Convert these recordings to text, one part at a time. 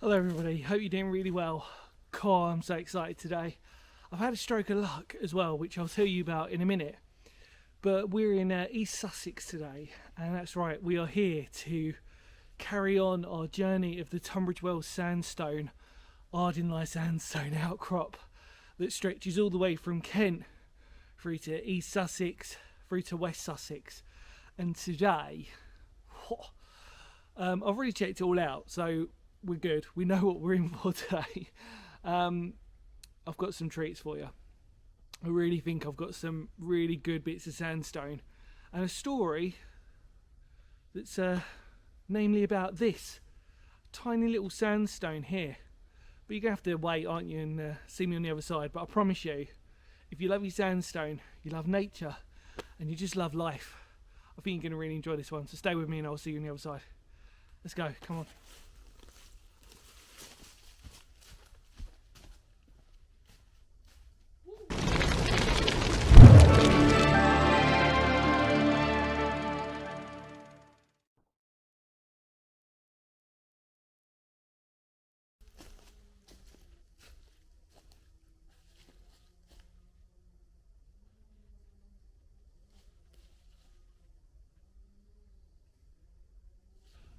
Hello everybody, hope you're doing really well. God, I'm so excited today. I've had a stroke of luck as well, which I'll tell you about in a minute. But we're in East Sussex today, and that's right, we are here to carry on our journey of the Tunbridge Wells sandstone, Ardingly sandstone outcrop that stretches all the way from Kent through to East Sussex, through to West Sussex. And today, I've already checked it all out, so we're good. We know what we're in for today. I've got some treats for you. I really think I've got some really good bits of sandstone and a story that's namely about this tiny little sandstone here. But you're going to have to wait, aren't you, and see me on the other side. But I promise you, if you love your sandstone, you love nature, and you just love life, I think you're going to really enjoy this one. So stay with me and I'll see you on the other side. Let's go, come on.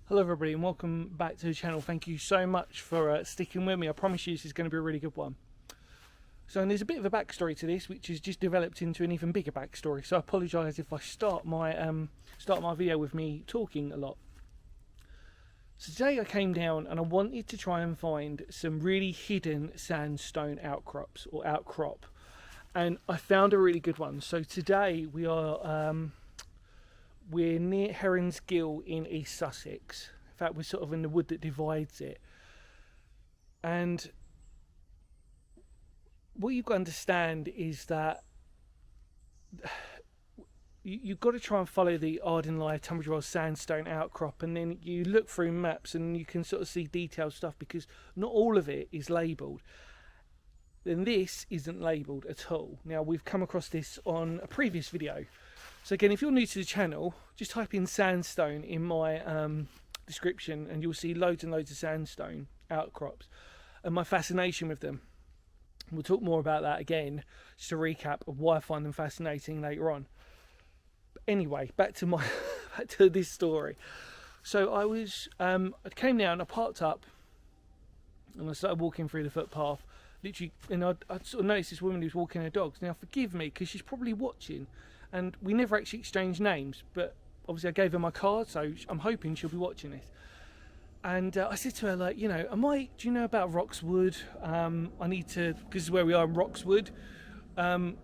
Hello everybody and welcome back to the channel. Thank you so much for sticking with me. I promise you this is going to be a really good one. So there's a bit of a backstory to this, which has just developed into an even bigger backstory. So I apologise if I start my video with me talking a lot. So today I came down and I wanted to try and find some really hidden sandstone outcrops or outcrop, and I found a really good one. So today we are we're near Heron's Gill in East Sussex. In fact, we're sort of in the wood that divides it. And what you've got to understand is that you've got to try and follow the Ardingly Tunbridge Wells sandstone outcrop, and then you look through maps and you can sort of see detailed stuff, because not all of it is labelled. And this isn't labelled at all. Now, we've come across this on a previous video. So again, if you're new to the channel, just type in sandstone in my description and you'll see loads and loads of sandstone outcrops and my fascination with them. We'll talk more about that again, just a recap of why I find them fascinating later on. But anyway, back to this story. So I came down, I parked up and I started walking through the footpath, literally, and I sort of noticed this woman who was walking her dogs. Now forgive me, because she's probably watching, and we never actually exchanged names, but obviously I gave her my card, so I'm hoping she'll be watching this. And I said to her, like, you know, do you know about Roxwood? I need to, because this is where we are in Roxwood. I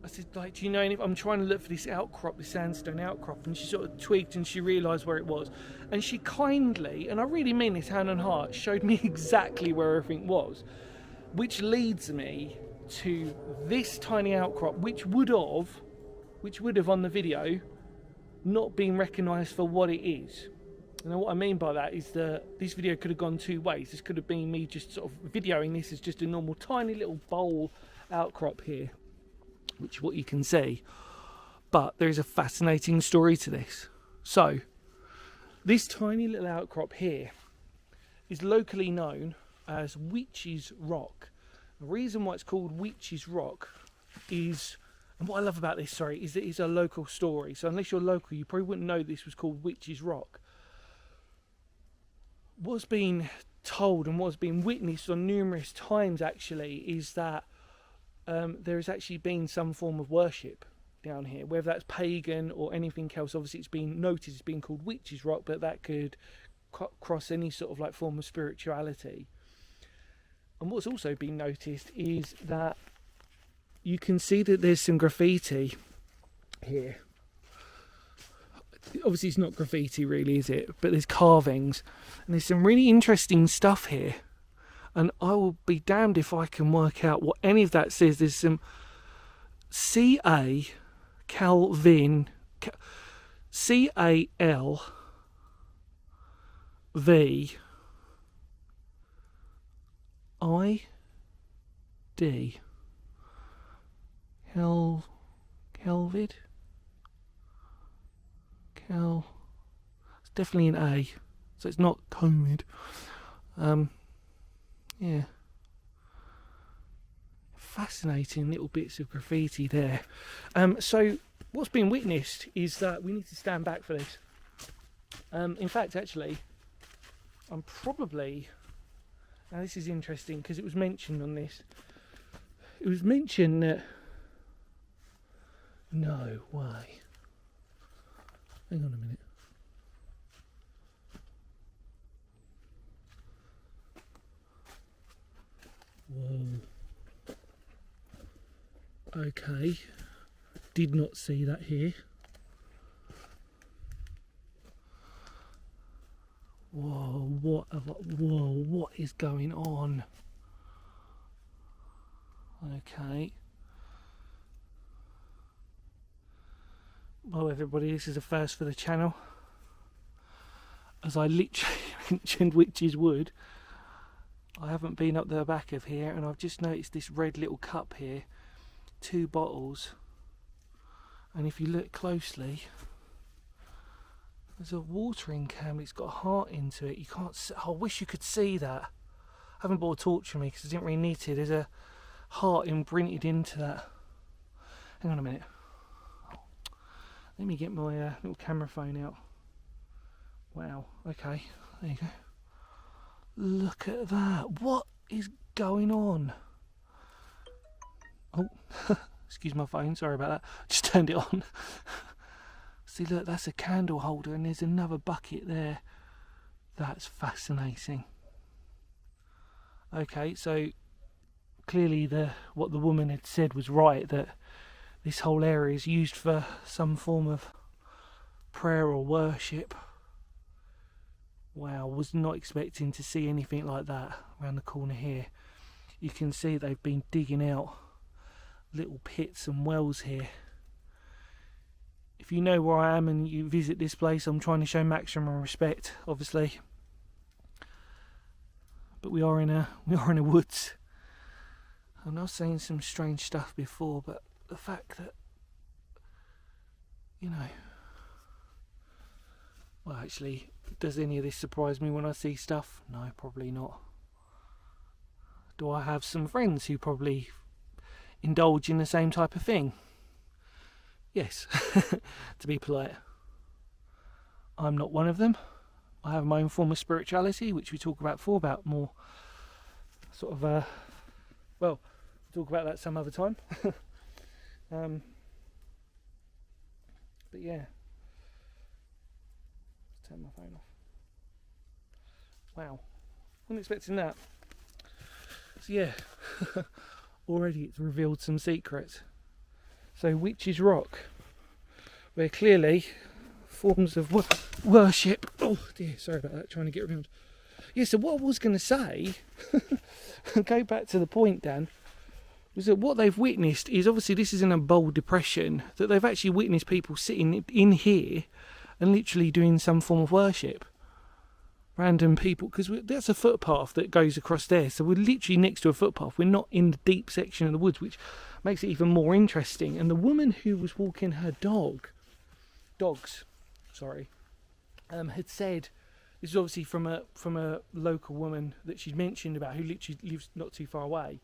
said, like, do you know anything? I'm trying to look for this outcrop, this sandstone outcrop. And she sort of twigged and she realised where it was. And she kindly, and I really mean this hand on heart, showed me exactly where everything was. Which leads me to this tiny outcrop, which would have on the video not been recognised for what it is. And what I mean by that is that this video could have gone two ways. This could have been me just sort of videoing this as just a normal tiny little bowl outcrop here, which is what you can see. But there is a fascinating story to this. So this tiny little outcrop here is locally known as Witch's Rock. The reason why it's called Witch's Rock is, and what I love about this, is that it's a local story. So unless you're local, you probably wouldn't know this was called Witch's Rock. What's been told and what's been witnessed on numerous times actually is that there has actually been some form of worship down here, whether that's pagan or anything else. Obviously it's been noticed it's been called Witch's Rock, but that could cross any sort of like form of spirituality. And what's also been noticed is that you can see that there's some graffiti here. Obviously it's not graffiti really, is it? But there's carvings and there's some really interesting stuff here. And I will be damned if I can work out what any of that says. There's some C-A-L-V-I D. Kelvid? It's definitely an A, so it's not COVID. Yeah, fascinating little bits of graffiti there. So what's been witnessed is that we need to stand back for this. In fact, actually, I'm probably, now this is interesting because it was mentioned on this. It was mentioned that, no way. Hang on a minute. Whoa. Okay. Did not see that here. Whoa, what is going on? Okay. Well, everybody, this is a first for the channel. As I literally mentioned Witch's Wood, I haven't been up the back of here, and I've just noticed this red little cup here, 2 bottles, and if you look closely, there's a watering can. It's got a heart into it. You can't see, I wish you could see that. I haven't brought a torch with me because I didn't really need to. There's a heart imprinted into that. Hang on a minute. Let me get my little camera phone out. Wow, okay, there you go. Look at that. What is going on? Oh, excuse my phone, sorry about that. Just turned it on. See, look, that's a candle holder and there's another bucket there. That's fascinating. Okay, so clearly what the woman had said was right, that this whole area is used for some form of prayer or worship. Wow, was not expecting to see anything like that around the corner here. You can see they've been digging out little pits and wells here. If you know where I am and you visit this place, I'm trying to show maximum respect, obviously. But we are in a woods. And I was saying some strange stuff before, but the fact that, you know, well, actually, does any of this surprise me when I see stuff? No, probably not. Do I have some friends who probably indulge in the same type of thing? Yes, to be polite. I'm not one of them. I have my own form of spirituality, which we talk about before, about more sort of, well, we'll talk about that some other time. But yeah. Let's turn my phone off. Wow, wasn't expecting that. So yeah, already it's revealed some secrets. So Witch's Rock, where clearly forms of worship. Oh dear, sorry about that, trying to get around. Yeah, so what I was going to say, go back to the point, Dan, was that what they've witnessed is, obviously this is in a bold depression, that they've actually witnessed people sitting in here and literally doing some form of worship. Random people, because that's a footpath that goes across there, so we're literally next to a footpath. We're not in the deep section of the woods, which makes it even more interesting. And the woman who was walking her dogs, had said, this is obviously from a local woman that she'd mentioned about, who literally lives not too far away.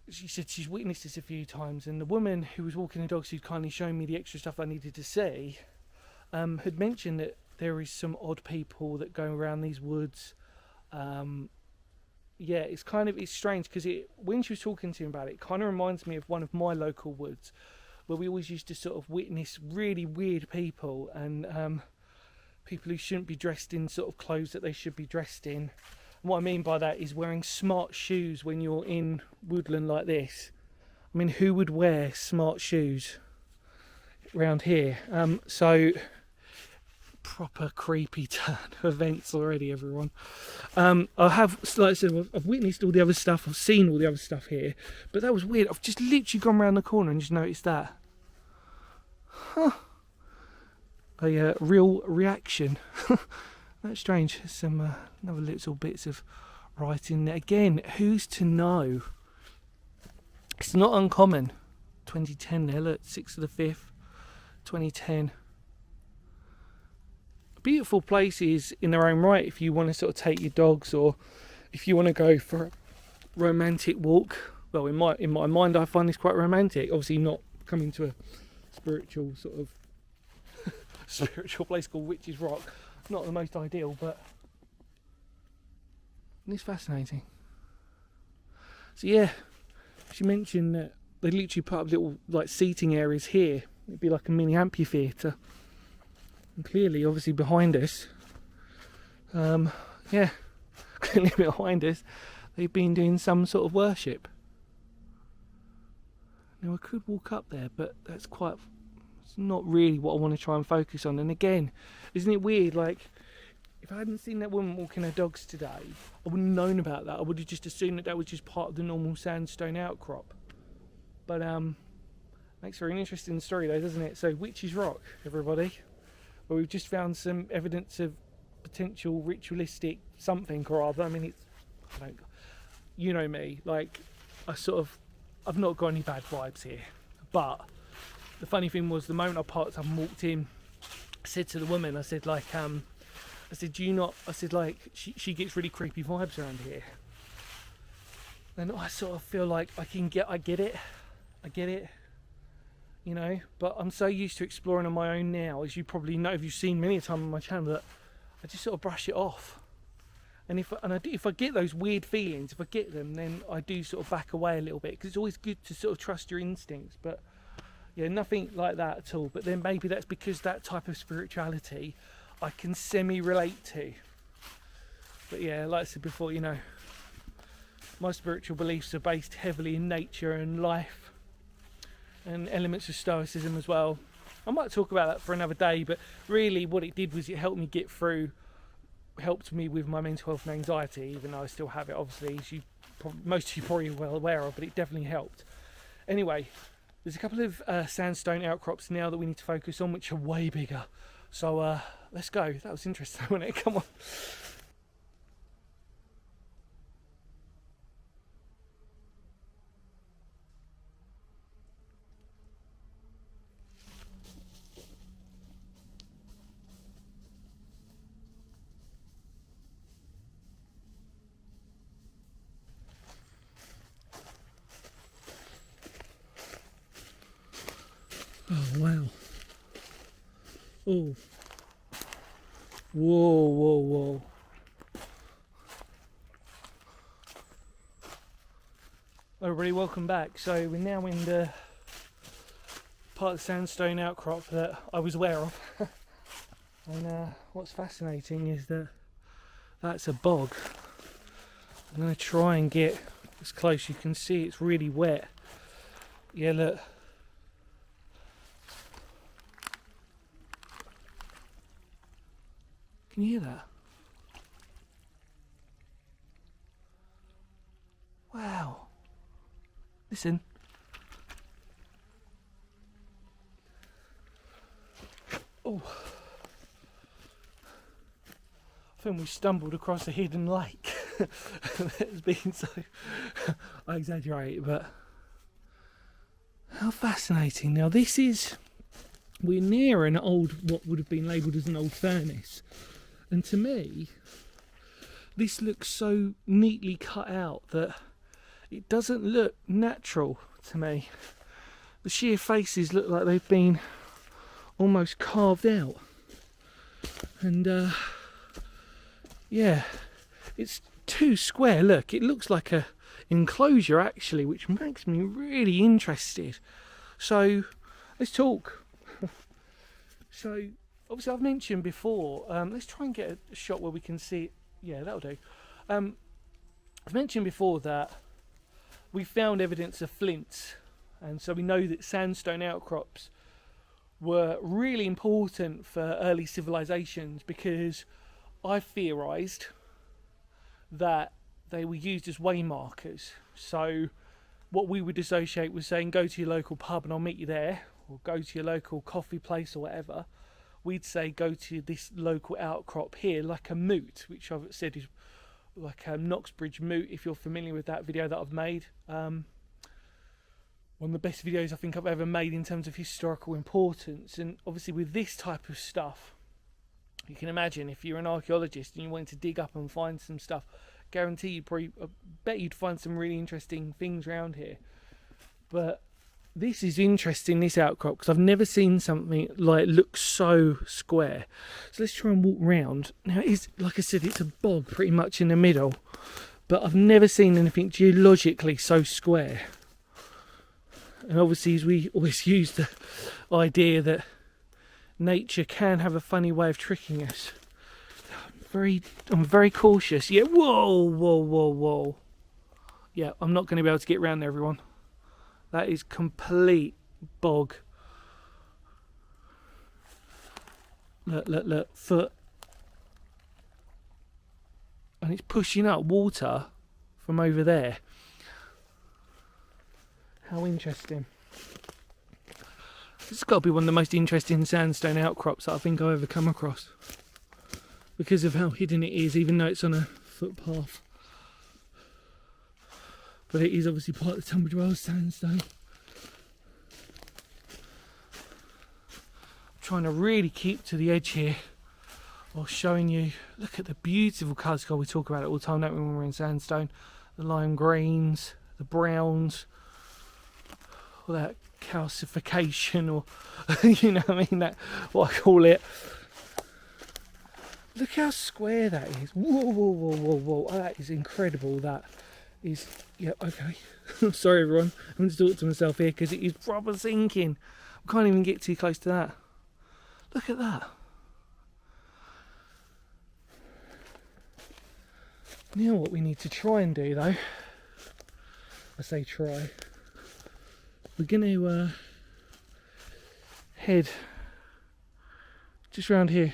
She said she's witnessed this a few times, and the woman who was walking the dogs, who'd kindly shown me the extra stuff I needed to see, had mentioned that there is some odd people that go around these woods. Yeah, it's strange, because when she was talking to him about it kind of reminds me of one of my local woods, where we always used to sort of witness really weird people, and people who shouldn't be dressed in sort of clothes that they should be dressed in. And what I mean by that is wearing smart shoes when you're in woodland like this. I mean, who would wear smart shoes around here? So proper creepy turn of events already, everyone. I have, like I said, I've witnessed all the other stuff, I've seen all the other stuff here, but that was weird. I've just literally gone around the corner and just noticed that. Huh. A real reaction. That's strange. There's some another little bits of writing there. Again, who's to know? It's not uncommon. 2010 there, look, 6th of the 5th, 2010. beautiful places in their own right if you want to sort of take your dogs, or if you want to go for a romantic walk. Well, in my mind, I find this quite romantic. Obviously, not coming to a spiritual sort of spiritual place called Witch's Rock. Not the most ideal, but it's fascinating. So yeah, she mentioned that they literally put up little like seating areas here. It'd be like a mini amphitheatre. And clearly, obviously behind us, yeah, clearly behind us, they've been doing some sort of worship. Now I could walk up there, but it's not really what I want to try and focus on. And again, isn't it weird? Like, if I hadn't seen that woman walking her dogs today, I wouldn't have known about that. I would have just assumed that was just part of the normal sandstone outcrop. But makes for an interesting story though, doesn't it? So Witch's Rock, everybody, where we've just found some evidence of potential ritualistic something or other. I mean, you know me, like I've not got any bad vibes here. But the funny thing was, the moment I parked up and walked in, I said to the woman, I said, do you not? I said, like, she gets really creepy vibes around here. And I sort of feel like I get it, you know. But I'm so used to exploring on my own now, as you probably know if you've seen many a time on my channel, that I just sort of brush it off. And if I get those weird feelings, if I get them, then I do sort of back away a little bit, because it's always good to sort of trust your instincts. But yeah, nothing like that at all. But then maybe that's because that type of spirituality I can semi-relate to. But yeah, like I said before, you know, my spiritual beliefs are based heavily in nature and life, and elements of stoicism as well. I might talk about that for another day, but really what it did was it helped me with my mental health and anxiety, even though I still have it, obviously, as most of you probably well aware of, but it definitely helped. Anyway, there's a couple of sandstone outcrops now that we need to focus on, which are way bigger. So let's go. That was interesting, wasn't it? Come on. Oh, wow. Oh. Whoa. Everybody, welcome back. So we're now in the part of the sandstone outcrop that I was aware of. And what's fascinating is that that's a bog. I'm going to try and get as close. You can see it's really wet. Yeah, look. Can you hear that? Wow. Listen. Oh. I think we stumbled across a hidden lake. It's been so... I exaggerate, but... How fascinating. Now this is... We're near an old, what would have been labelled as an old furnace. And to me, this looks so neatly cut out that it doesn't look natural to me. The sheer faces look like they've been almost carved out. And yeah, it's too square. Look, it looks like a enclosure actually, which makes me really interested. So let's talk. So obviously I've mentioned before, let's try and get a shot where we can see it. Yeah, that'll do. I've mentioned before that we found evidence of flint, and so we know that sandstone outcrops were really important for early civilizations, because I theorized that they were used as way markers. So what we would associate with saying go to your local pub and I'll meet you there, or go to your local coffee place or whatever, we'd say go to this local outcrop here, like a moot, which I've said is like a Knoxbridge moot, if you're familiar with that video that I've made. One of the best videos I think I've ever made in terms of historical importance. And obviously with this type of stuff, You can imagine if you're an archaeologist and you wanted to dig up and find some stuff, guarantee you probably, I bet you'd find some really interesting things around here. But this is interesting, this outcrop, because I've never seen something like look so square. So let's try and walk round. Now, it is, like I said, it's a bog pretty much in the middle, but I've never seen anything geologically so square. And obviously, as we always use the idea that nature can have a funny way of tricking us. I'm very cautious. Yeah, whoa. Yeah, I'm not going to be able to get around there, everyone. That is complete bog. Look, foot. And it's pushing up water from over there. How interesting. This has got to be one of the most interesting sandstone outcrops that I think I've ever come across, because of how hidden it is, even though it's on a footpath. But it is obviously part of the Tunbridge Wells sandstone. I'm trying to really keep to the edge here while showing you, look at the beautiful colours. God, we talk about it all the time, don't we, when we're in sandstone? The lime greens, the browns, all that calcification, or you know what I mean, that what I call it. Look how square that is. Whoa. Oh, that is incredible. That is, yeah, okay. Sorry everyone, I'm just talking to myself here because it is proper sinking. I can't even get too close to that. Look at that. Now what we need to try and do though, I say try, we're going to head just around here,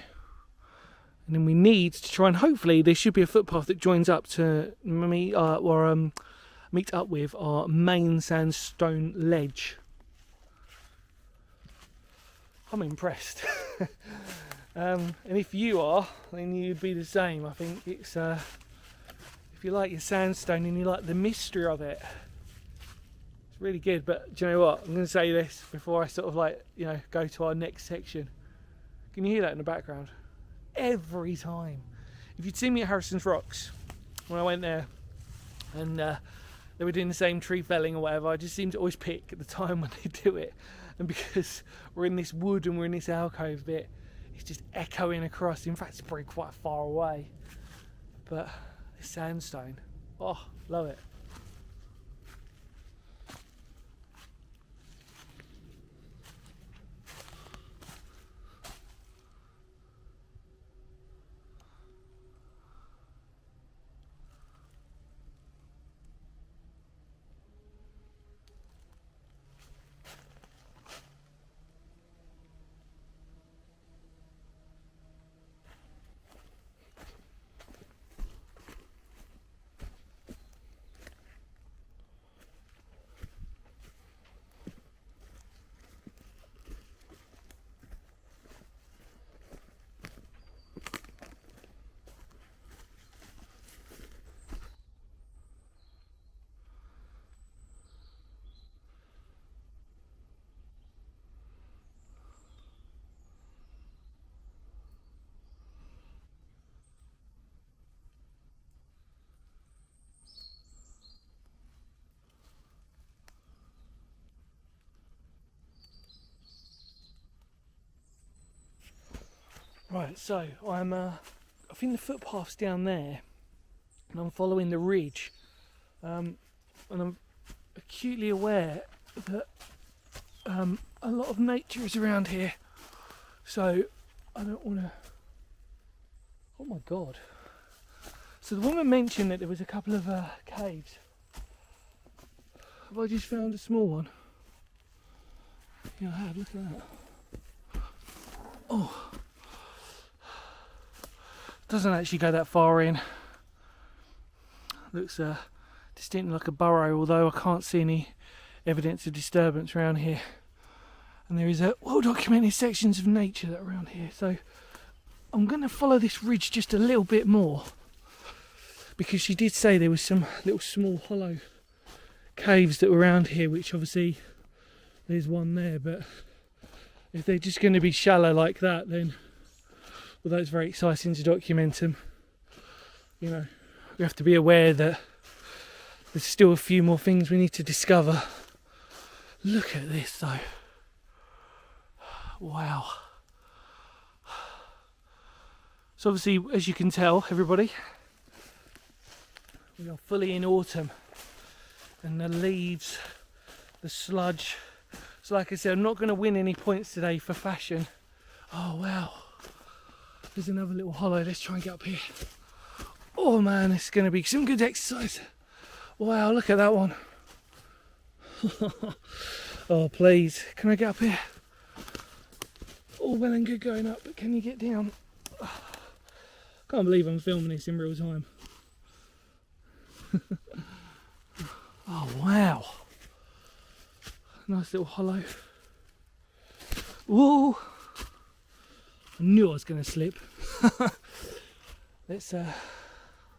and then we need to try and hopefully there should be a footpath that joins up to meet up with our main sandstone ledge. I'm impressed. And if you are, then you'd be the same. I think it's if you like your sandstone and you like the mystery of it, it's really good. But do you know what? I'm going to say this before I sort of like, you know, go to our next section. Can you hear that in the background? Every time. If you'd seen me at Harrison's Rocks when I went there, and they were doing the same tree felling or whatever, I just seem to always pick at the time when they do it. And because we're in this wood and we're in this alcove bit, it's just echoing across. In fact, it's probably quite far away. But the sandstone, oh, love it. Right, so I think the footpath's down there, and I'm following the ridge, and I'm acutely aware that a lot of nature is around here, so I don't want to. Oh my god! So the woman mentioned that there was a couple of caves. Have I just found a small one? Yeah, I have. Look at that. Oh. Doesn't actually go that far in. Looks distinctly like a burrow, although I can't see any evidence of disturbance around here. And there is well documented sections of nature that are around here. So I'm going to follow this ridge just a little bit more, because she did say there was some little small hollow caves that were around here, which obviously there's one there, but if they're just going to be shallow like that, then although it's very exciting to document them, you know, we have to be aware that there's still a few more things we need to discover. Look at this though. Wow. So obviously, as you can tell, everybody, we are fully in autumn, and the leaves, the sludge. So like I said, I'm not going to win any points today for fashion. Oh wow. There's another little hollow. Let's try and get up here. Oh man, it's going to be some good exercise. Wow, look at that one. Oh please, can I get up here? All well and good going up, but can you get down? Can't believe I'm filming this in real time. Oh wow. Nice little hollow. Whoa! I knew I was going to slip. Let's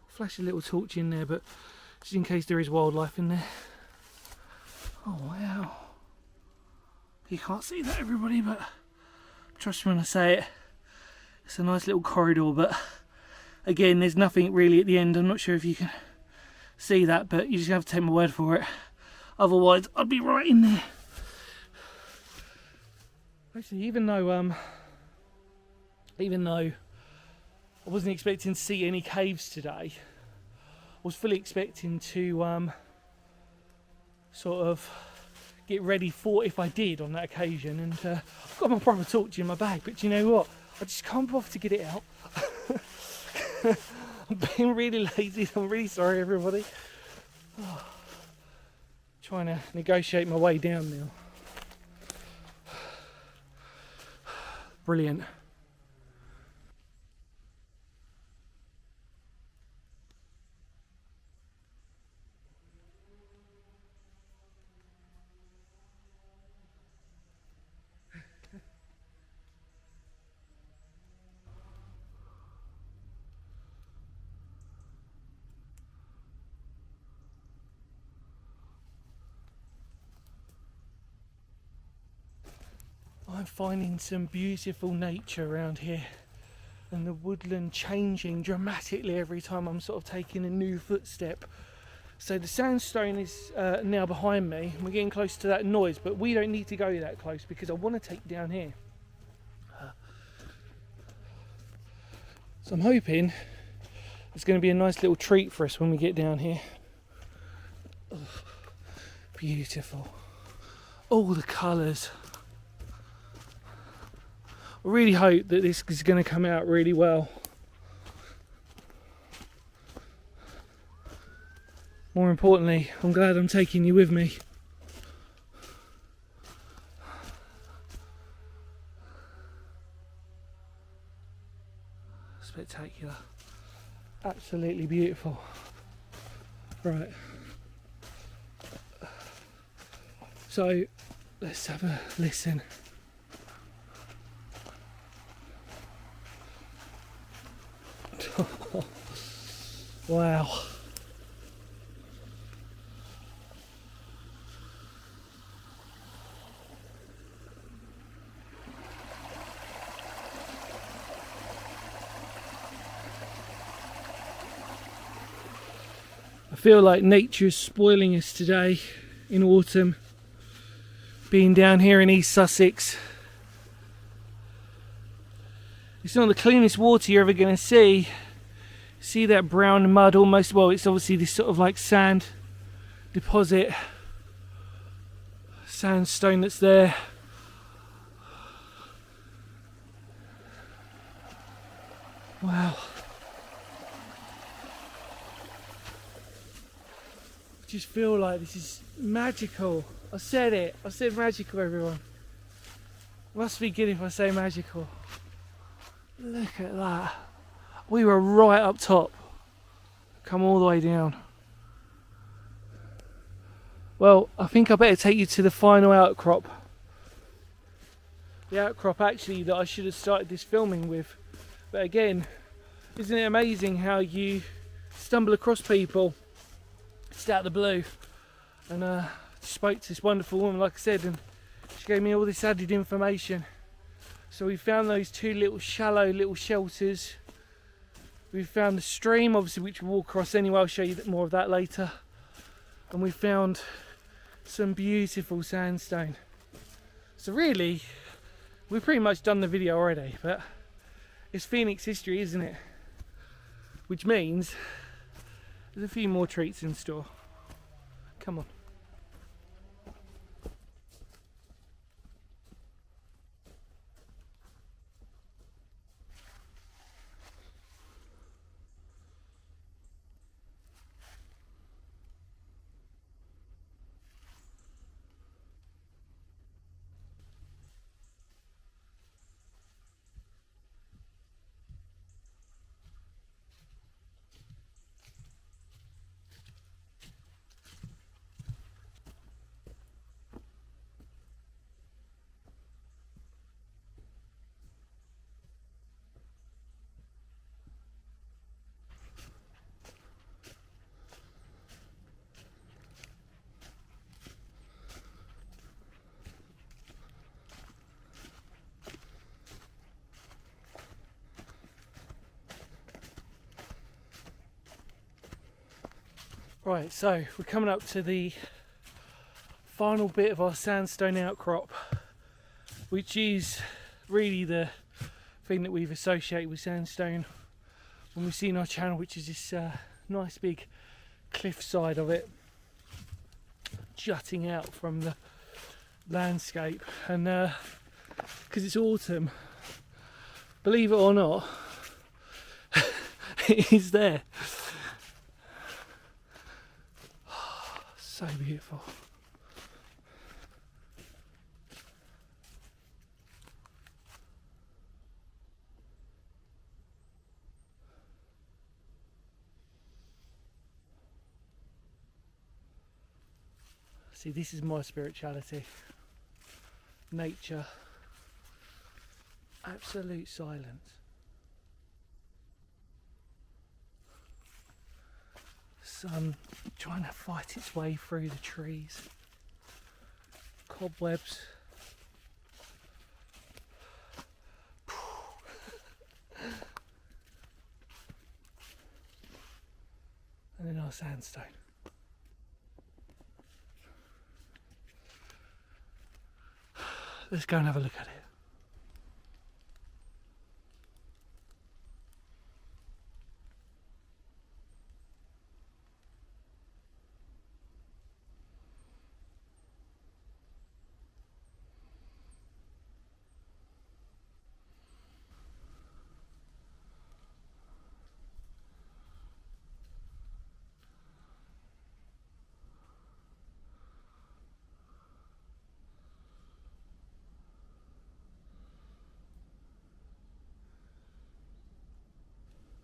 flash a little torch in there, but just in case there is wildlife in there. Oh wow. You can't see that, everybody, but trust me when I say it. It's a nice little corridor, but again, there's nothing really at the end. I'm not sure if you can see that, but you just have to take my word for it. Otherwise, I'd be right in there. Actually, even though I wasn't expecting to see any caves today, I was fully expecting to sort of get ready for if I did on that occasion. And I've got my proper torch in my bag, but you know what? I just can't bother to get it out. I'm being really lazy. I'm really sorry, everybody. Oh, trying to negotiate my way down now. Brilliant. I'm finding some beautiful nature around here, and the woodland changing dramatically every time I'm sort of taking a new footstep. So the sandstone is now behind me, and we're getting close to that noise, but we don't need to go that close because I want to take down here. So I'm hoping it's going to be a nice little treat for us when we get down here. Oh, beautiful. All the colours. I really hope that this is going to come out really well. More importantly, I'm glad I'm taking you with me. Spectacular. Absolutely beautiful. Right. So, let's have a listen. Wow. I feel like nature is spoiling us today in autumn, being down here in East Sussex. It's not the cleanest water you're ever going to see. See that brown mud almost, well, it's obviously this sort of like sand deposit, sandstone that's there. Wow. I just feel like this is magical. I said it. I said magical, everyone. Must be good if I say magical. Look at that. We were right up top. Come all the way down. Well, I think I better take you to the final outcrop. The outcrop actually that I should have started this filming with. But again, isn't it amazing how you stumble across people just out of the blue? And I spoke to this wonderful woman, like I said, and she gave me all this added information. So we found those two little shallow little shelters. We found the stream, obviously, which we'll walk across anyway. I'll show you more of that later. And we found some beautiful sandstone. So really, we've pretty much done the video already, but it's Phoenix history, isn't it? Which means there's a few more treats in store. Come on. Right, so we're coming up to the final bit of our sandstone outcrop, which is really the thing that we've associated with sandstone when we've seen our channel, which is this nice big cliff side of it jutting out from the landscape. And because it's autumn, believe it or not, it is there. So beautiful. See, this is my spirituality. Nature. Absolute silence. Sun trying to fight its way through the trees. Cobwebs. And then our sandstone. Let's go and have a look at it.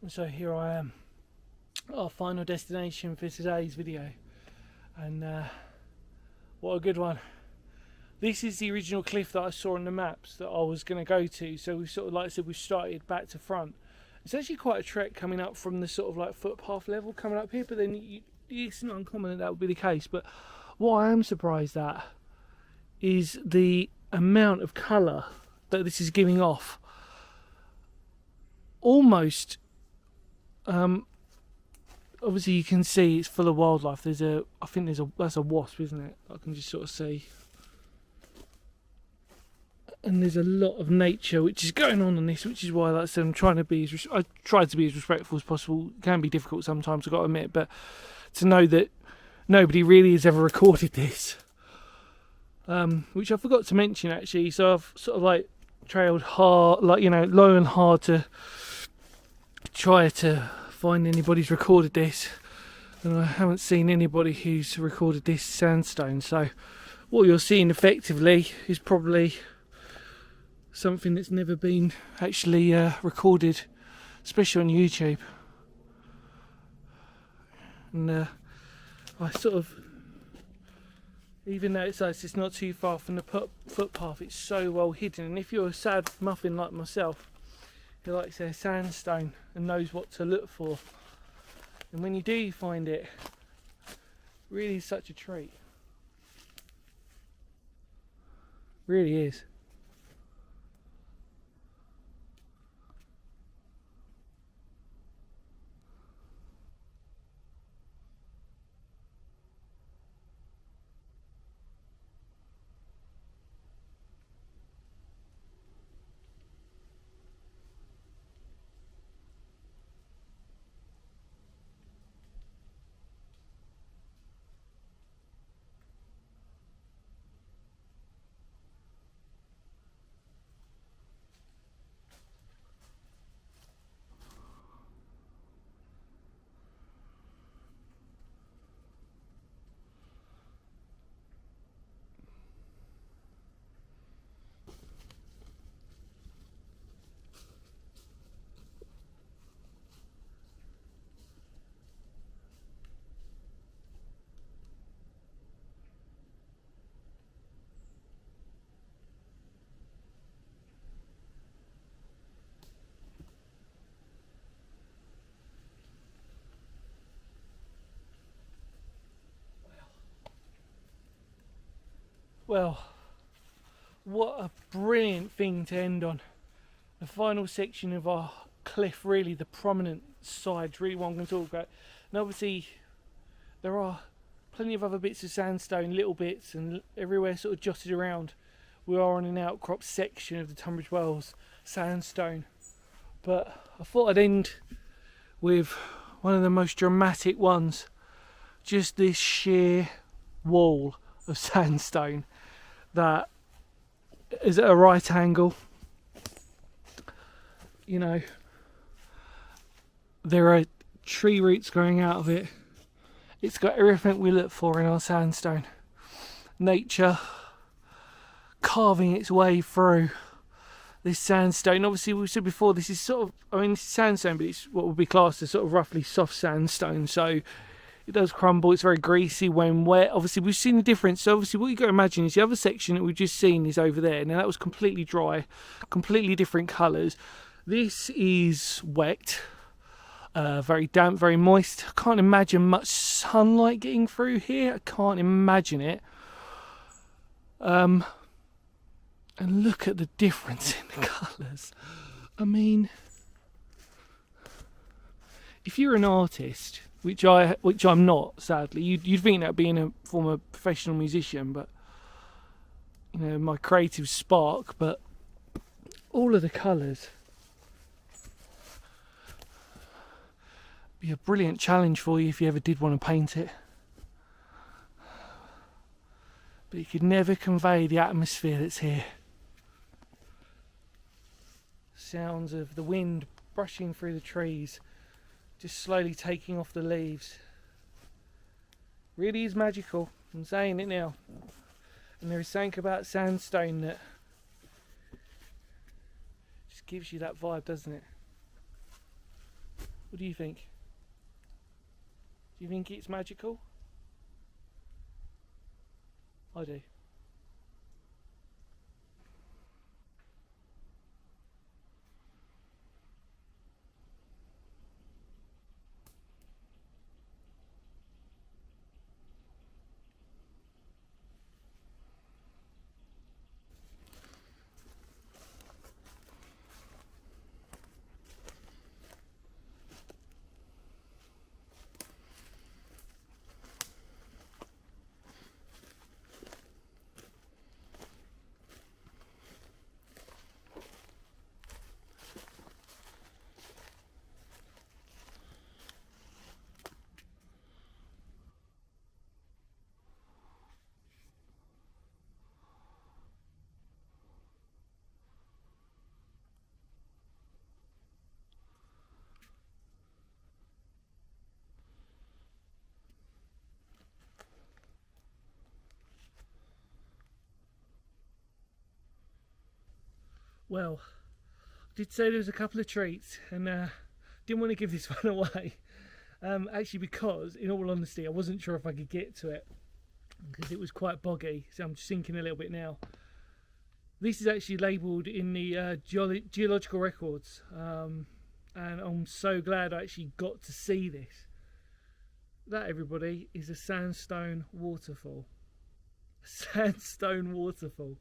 So here I am, our final destination for today's video, and what a good one. This is the original cliff that I saw on the maps that I was going to go to, so we sort of, like I said, we started back to front. It's actually quite a trek coming up from the sort of like footpath level coming up here, but then it's not uncommon that would be the case. But what I am surprised at is the amount of colour that this is giving off. Almost obviously you can see it's full of wildlife. There's a, I think there's a, that's a wasp, isn't it? I can just sort of see. And there's a lot of nature which is going on this, which is why, like I said, I'm trying to be as I try to be as respectful as possible. It can be difficult sometimes, I've got to admit, but to know that nobody really has ever recorded this, which I forgot to mention actually. So I've sort of like trailed hard, like, you know, low and hard to try to find anybody's recorded this, and I haven't seen anybody who's recorded this sandstone. So what you're seeing effectively is probably something that's never been actually recorded, especially on YouTube. And I sort of, even though it's not too far from the footpath, it's so well hidden. And if you're a sad muffin like myself, who likes their sandstone and knows what to look for, and when you do find it, really is such a treat. Really is. Well, what a brilliant thing to end on. The final section of our cliff, really the prominent sides, really what I'm going to talk about. And obviously there are plenty of other bits of sandstone, little bits, and everywhere sort of jotted around. We are on an outcrop section of the Tunbridge Wells sandstone. But I thought I'd end with one of the most dramatic ones. Just this sheer wall of sandstone that is at a right angle. You know, there are tree roots growing out of it. It's got everything we look for in our sandstone. Nature carving its way through this sandstone. Obviously, we said before, this is sort of, I mean, this is sandstone, but it's what would be classed as sort of roughly soft sandstone. So it does crumble. It's very greasy when wet. Obviously, we've seen the difference. So obviously, what you've got to imagine is the other section that we've just seen is over there. Now, that was completely dry, completely different colours. This is wet. Very damp, very moist. I can't imagine much sunlight getting through here. I can't imagine it. And look at the difference in the colours. I mean, if you're an artist, which I'm not, sadly, you'd think that being a former professional musician, but you know, my creative spark. But all of the colours. Be a brilliant challenge for you if you ever did want to paint it, but you could never convey the atmosphere that's here. Sounds of the wind brushing through the trees, just slowly taking off the leaves. Really is magical. I'm saying it now. And there is something about sandstone that just gives you that vibe, doesn't it? What do you think? Do you think it's magical? I do. Well, I did say there was a couple of treats, and didn't want to give this one away. Actually, because, in all honesty, I wasn't sure if I could get to it, because it was quite boggy, so I'm just sinking a little bit now. This is actually labelled in the geological records, and I'm so glad I actually got to see this. That, everybody, is a sandstone waterfall. A sandstone waterfall.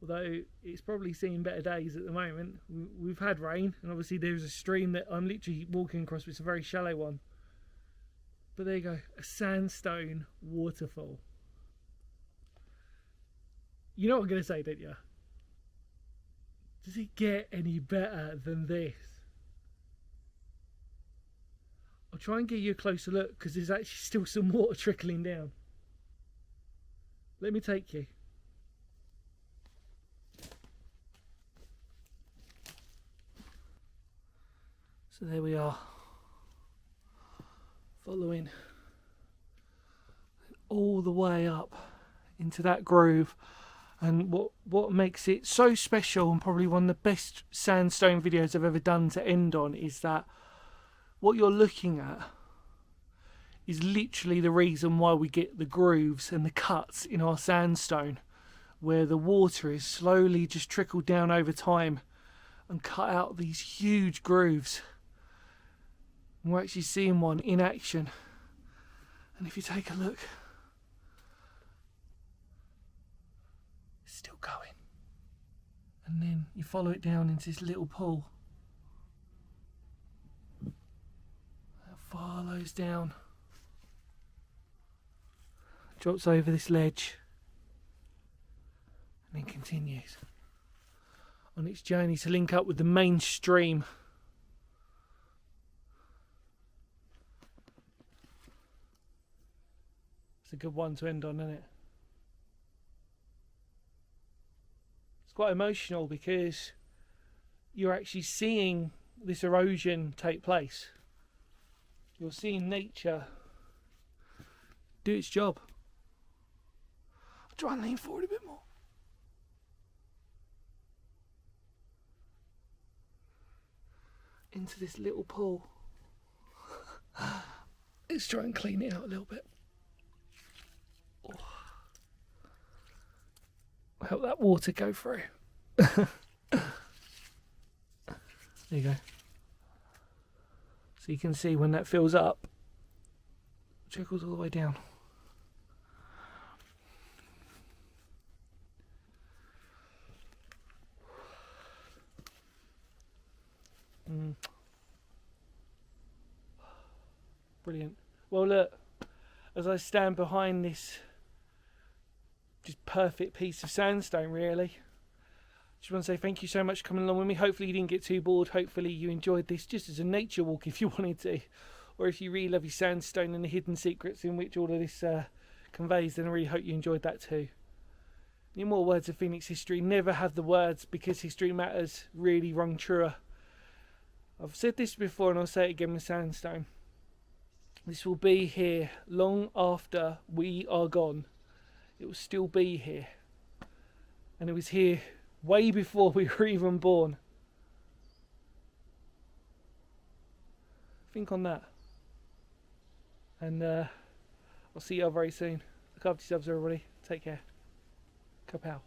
Although it's probably seen better days at the moment. We've had rain, and obviously there's a stream that I'm literally walking across, which is a very shallow one. But there you go, a sandstone waterfall. You know what I'm going to say, don't you? Does it get any better than this? I'll try and give you a closer look, because there's actually still some water trickling down. Let me take you. So there we are, following all the way up into that groove. And what makes it so special, and probably one of the best sandstone videos I've ever done to end on, is that what you're looking at is literally the reason why we get the grooves and the cuts in our sandstone, where the water is slowly just trickled down over time and cut out these huge grooves. And we're actually seeing one in action. And if you take a look, It's still going. And then you follow it down into this little pool. It follows down. Drops over this ledge. And then continues on its journey to link up with the main stream. It's a good one to end on, isn't it? It's quite emotional because you're actually seeing this erosion take place. You're seeing nature do its job. I'll try and lean forward a bit more. Into this little pool. Let's try and clean it out a little bit. Oh. Help that water go through. There you go. So you can see when that fills up, it trickles all the way down. Brilliant. Well, look, as I stand behind this just perfect piece of sandstone, really, just want to say thank you so much for coming along with me. Hopefully you didn't get too bored. Hopefully you enjoyed this just as a nature walk if you wanted to, or if you really love your sandstone and the hidden secrets in which all of this conveys, then I really hope you enjoyed that too. In more words of Phoenix history, never have the words because history matters really rung truer. I've said this before and I'll say it again with sandstone. This will be here long after we are gone. It will still be here. And it was here way before we were even born. Think on that. And I'll see you all very soon. Look after yourselves, everybody. Take care. Kapow.